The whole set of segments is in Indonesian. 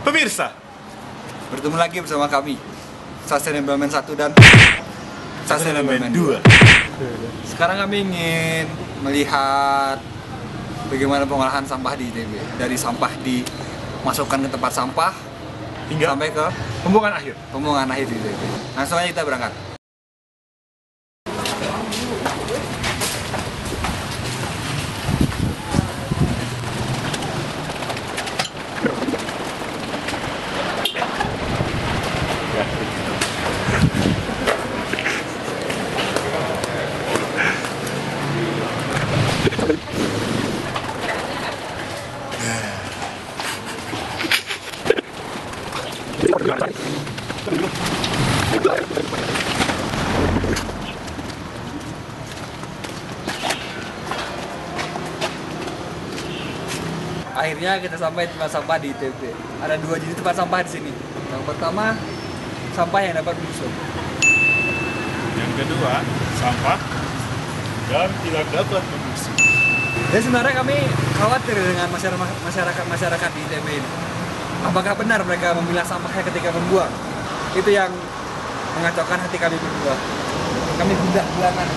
Pemirsa, bertemu lagi bersama kami Sustainable Man 1 dan Sustainable Man 2. Sekarang kami ingin melihat bagaimana pengolahan sampah di ITB. Dari sampah dimasukkan ke tempat sampah hingga sampai ke pembuangan akhir di ITB. Langsung aja kita berangkat. Akhirnya kita sampai di tempat sampah di ITB. Ada dua jenis tempat sampah di sini. Yang pertama, sampah yang dapat membusuk. Yang kedua, sampah yang tidak dapat membusuk. Dan sebenarnya kami khawatir dengan masyarakat di ITB ini. Apakah benar mereka memilah sampahnya ketika membuang? Itu yang mengacaukan hati kami berdua. Kami bulan-bulanan.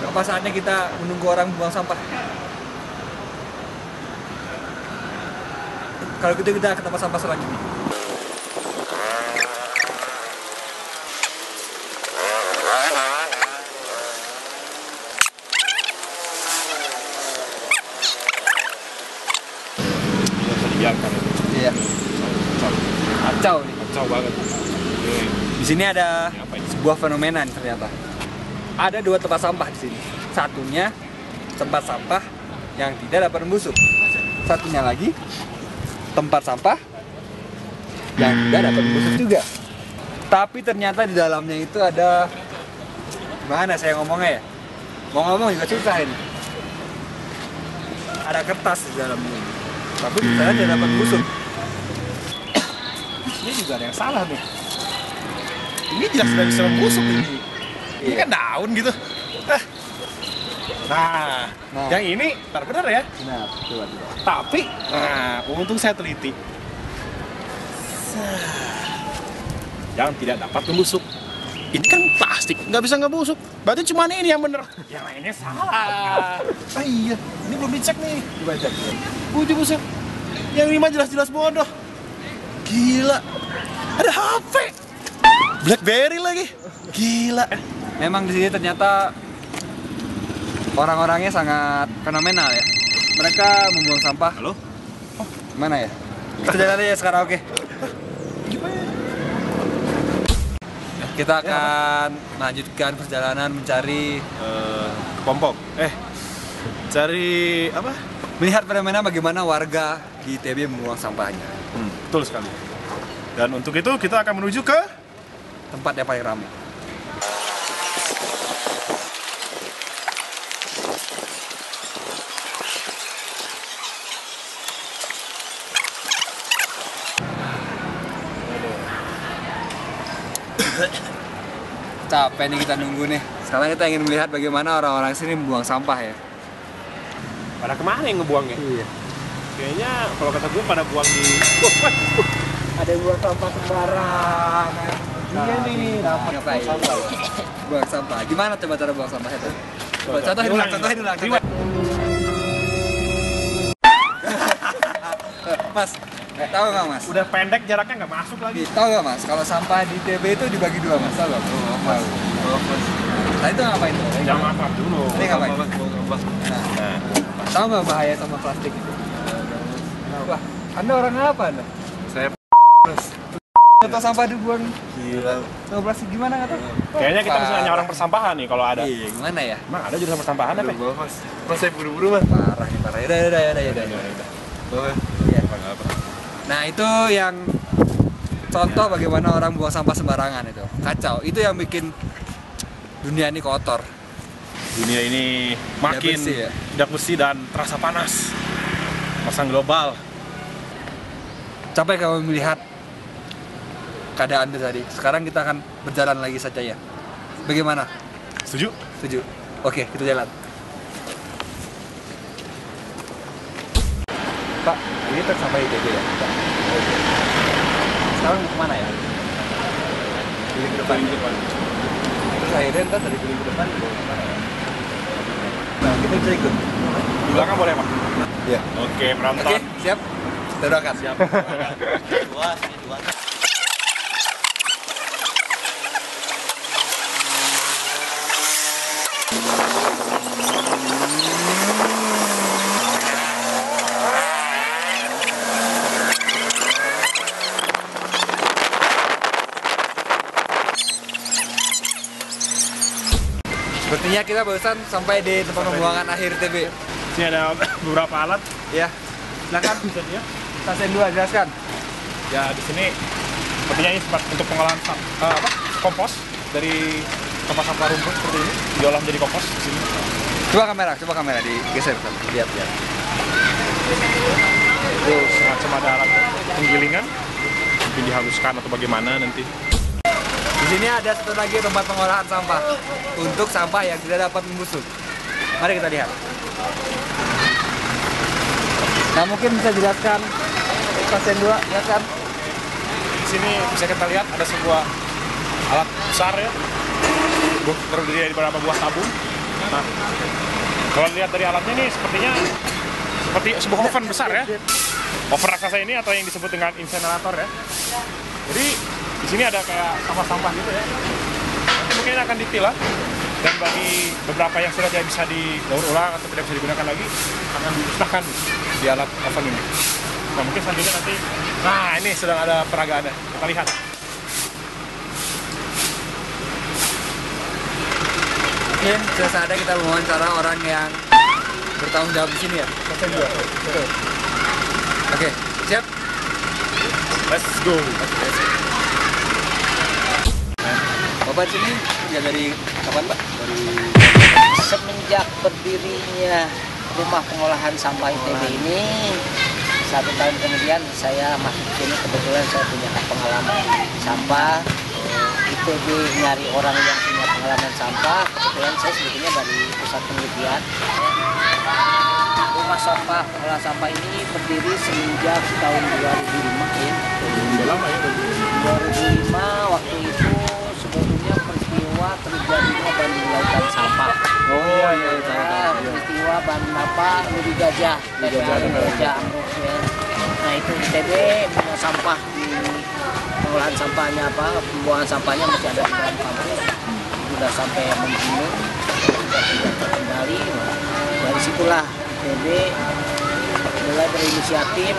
Apa saatnya kita menunggu orang buang sampah? Kalau gitu kita ke tempat sampah selanjutnya. Bisa dibiarkan. Iya. Kacau nih. Kacau banget. Di sini ada sebuah fenomena nih ternyata. Ada dua tempat sampah di sini. Satunya tempat sampah yang tidak dapat membusuk. Satunya lagi tempat sampah yang tidak dapat membusuk juga. Tapi ternyata di dalamnya itu ada, gimana saya ngomongnya ya? Mau ngomong juga susah ini. Ada kertas di dalamnya. Tapi ternyata tidak dapat membusuk. Ini juga ada yang salah nih. Ini jelas sudah bisa membusuk ini. Ini kan daun gitu. Nah, yang ini benar ya. Nah, coba. Tapi, untung saya teliti. Yang tidak dapat membusuk. Ini kan plastik, nggak bisa ngebusuk. Berarti cuma ini yang bener. Yang lainnya salah. Iya, ini belum dicek nih. Coba cek. Buset. Yang ini mah jelas-jelas bodoh. Gila. Ada HP. BlackBerry lagi. Gila. Memang di sini ternyata orang-orangnya sangat fenomenal ya. Mereka membuang sampah. Halo? Oh, mana ya? Kita jalan aja sekarang, oke. Kita akan melanjutkan perjalanan mencari Kepompong. Cari apa? melihat fenomena bagaimana warga di ITB membuang sampahnya. Betul sekali. Dan untuk itu kita akan menuju ke Tempat yang paling ramai. Capek nih kita nunggu nih. Sekarang kita ingin melihat bagaimana orang-orang sini membuang sampah ya. pada kemana yang ngebuangnya? Iya. Kayaknya kalau kata gue pada buang di Ada yang buang sampah sembarangan. Iya nih, Ngapain? Buang sampah. Gimana coba cara buang sampah itu? Coba contohin ulang. Mas, tahu nggak mas? Udah pendek jaraknya nggak masuk lagi. Tahu nggak mas? Kalau sampah di TB itu dibagi dua mas, tahu nggak? Mas. Nah itu ngapain tuh? Jangan ngapa dulu. Ini ngapain? Nah, tahu nggak bahaya sama plastik itu? Wah, Anda orang apa Anda? Saya Contoh sampah dibuang gila. sama plastik gimana nggak tahu? Kayaknya kita bisa nanya orang persampahan nih kalau ada. Iya, gimana ya? Emang ada jurusan persampahan apa? Mas saya buru-buru mas. Parah nih parah. Yaudah. Iya. Nah itu yang contoh bagaimana orang buang sampah sembarangan itu kacau. Itu yang bikin dunia ini kotor. Dunia ini makin tidak bersih dan terasa panas. Pasang global. Capek kamu melihat keadaan itu tadi. Sekarang kita akan berjalan lagi saja ya. Bagaimana? Setuju? Setuju. Oke, kita jalan. Pak, ini truk sampah ITB ya? Pak. sekarang mau kemana ya? Guling ke depan. Terus akhirnya ntar dari guling ke depan bawa kemana ya? Nah, kita bisa ikut. Di belakang boleh, Pak? Iya. Oke, penonton. Oke, siap. Kita doakan. Siap. Dua. Sepertinya kita barusan sampai di tempat pembuangan akhir TB. Sini ada beberapa alat. Ya, silakan. Bisa dia. Stasiun 2, jelaskan. Ya, di sini sepertinya ini tempat untuk pengolahan kompos dari tempat sampah rumput seperti ini diolah menjadi kompos di sini. Coba kamera digeser, lihat. Terus semacam ada alat penggilingan, mungkin dihaluskan atau bagaimana nanti. Di sini ada satu lagi tempat pengolahan sampah untuk sampah yang tidak dapat membusuk. Mari kita lihat. Nah, mungkin bisa jelaskan stasiun 2, jelaskan. Di sini bisa kita lihat ada sebuah alat besar ya, terdiri dari beberapa buah tabung. Nah, kalau lihat dari alatnya ini sepertinya seperti sebuah oven besar ya, oven raksasa ini atau yang disebut dengan insinerator ya. Jadi di sini ada kayak sampah-sampah gitu ya. Nanti mungkin akan dipilah dan bagi beberapa yang sudah tidak bisa didaur ulang atau tidak bisa digunakan lagi akan dimusnahkan di alat oven ini. Nah, mungkin selanjutnya nanti, nah ini sedang ada peragaannya, kita lihat. Mungkin sudah saatnya kita mewawancara orang yang bertanggung jawab di sini ya. Stasiun 2. Betul. Oke, siap. Let's go. Bapak di sini ya dari kapan, Pak? Dari Semenjak berdirinya rumah pengolahan sampah ITB ini, 1 tahun kemudian saya masuk sini. Kebetulan saya punya pengalaman sampah. ITB nyari orang yang punya pengalaman sampah. Kebetulan saya sebetulnya dari pusat penelitian. Rumah sampah pengolahan sampah ini berdiri semenjak tahun 2005 ya. Udah lama ya. 2005 waktu itu sebetulnya peristiwa terjadinya banding lautan sampah. Oh iya. Peristiwa banding Lubis Gajah, Gajah Amruk ya. Nah itu ITB punya sampah di pengolahan sampahnya pembuangan sampahnya masih ada di dalam kampus. Sudah sampai menggunung, sudah tidak terkendali. Dari situlah ITB mulai berinisiatif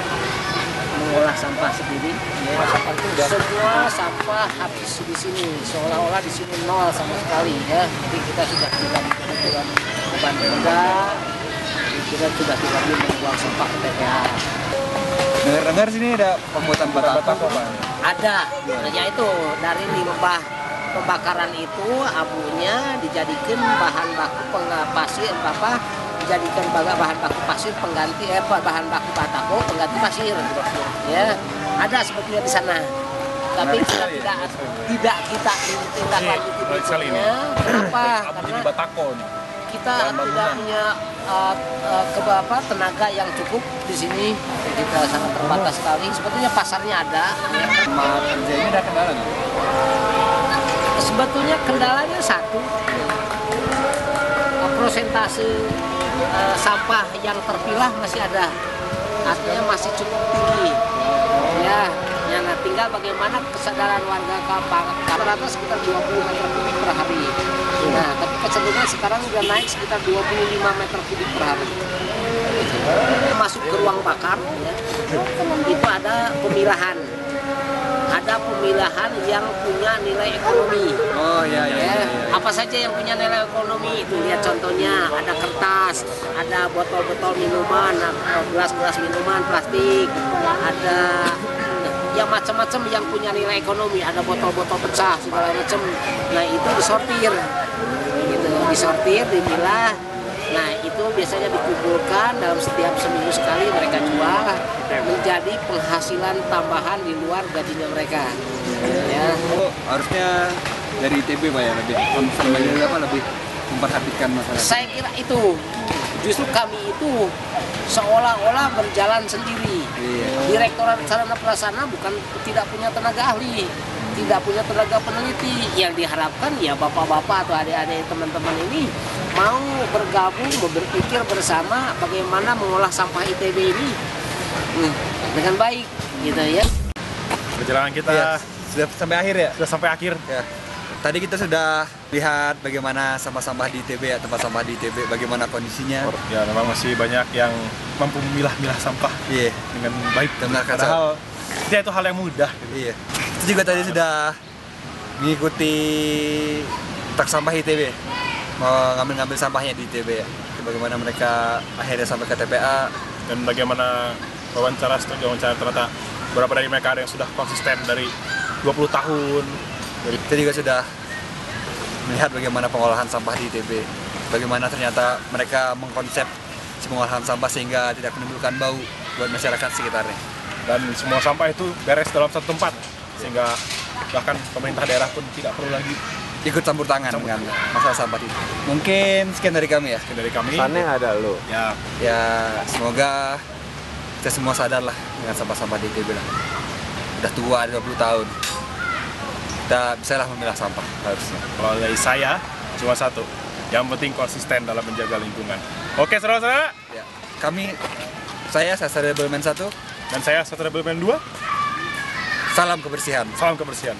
mengolah sampah sendiri. Ya. Semua sampah habis di sini, seolah-olah di sini nol sama sekali ya. Jadi kita sudah tidak kebutuhan beban benda, kita sudah tidak membuang sampah ke TPA. dengar sini ada pembuatan batako, Pak. Ada, yaitu dari limbah pembakaran itu abunya dijadikan bahan baku pasir dijadikan bahan baku pasir pengganti bahan baku batako pengganti pasir ya, ada sebetulnya di sana, tapi kita tidak kita tindak lanjuti berikutnya. Kenapa? Karena batako nih. kita tidak punya tenaga yang cukup di sini, kita sangat terbatas sekali. Sebetulnya pasarnya ada. Sama kerjanya ada kendala nggak? Sebetulnya kendalanya satu, prosentase sampah yang terpilah masih ada, artinya masih cukup tinggi. Ya, yang tinggal bagaimana kesadaran warga rata-rata sekitar 20 meter kubik per hari. Nah, tapi kecenderungan sekarang sudah naik sekitar 25 meter kubik per hari. Masuk ke ruang bakar, ya, itu ada pemilahan. Ada pemilahan yang punya nilai ekonomi. Oh iya. Apa saja yang punya nilai ekonomi itu, lihat contohnya, ada kertas, ada botol-botol minuman, gelas-gelas minuman plastik, ada yang macam-macam yang punya nilai ekonomi, ada botol-botol pecah segala macam. Nah itu disortir, gitu, disortir, dipilah. Nah itu biasanya dikumpulkan dalam setiap seminggu sekali mereka jual menjadi penghasilan tambahan di luar gajinya mereka. Ya. Oh, harusnya dari ITB, Pak ya, lebih memperhatikan masalah. Saya kira itu Justru kami itu seolah-olah berjalan sendiri. Direktorat Sarana Prasarana bukan tidak punya tenaga ahli, tidak punya tenaga peneliti. Yang diharapkan ya bapak-bapak atau adik-adik teman-teman ini mau bergabung, berpikir bersama bagaimana mengolah sampah ITB ini dengan baik, gitu ya. Perjalanan kita sudah sampai akhir ya. sudah sampai akhir. Ya. Tadi kita sudah lihat bagaimana sampah-sampah di ITB ya, tempat sampah di ITB, bagaimana kondisinya. Ya, memang masih banyak yang mampu memilah-milah sampah Iya. dengan baik. Benar, Kak. Padahal itu hal yang mudah. Iya. Itu juga tadi sudah mengikuti truk sampah ITB, mau ngambil sampahnya di ITB ya. Bagaimana mereka akhirnya sampai ke TPA Dan bagaimana wawancara ternyata beberapa dari mereka ada yang sudah konsisten dari 20 tahun. Kita juga sudah melihat bagaimana pengolahan sampah di ITB, bagaimana ternyata mereka mengkonsep pengolahan sampah sehingga tidak menimbulkan bau buat masyarakat sekitarnya. Dan semua sampah itu beres dalam satu tempat, sehingga bahkan pemerintah daerah pun tidak perlu lagi Ikut campur tangan dengan masalah sampah itu. Mungkin sekian dari kami ya. Sekian dari kami. Pesannya ada lo. Ya, Semoga kita semua sadar lah dengan sampah-sampah di ITB lah. Udah tua, 20 tahun. Kita bisa lah memilah sampah harusnya. kalau dari saya cuma satu, yang penting konsisten dalam menjaga lingkungan. Oke, saudara-saudara. Ya. Saya Sastra Rebelman 1. Dan saya Sastra Rebelman 2. Salam kebersihan. Salam kebersihan.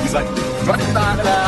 Bisa. Cuma kita adalah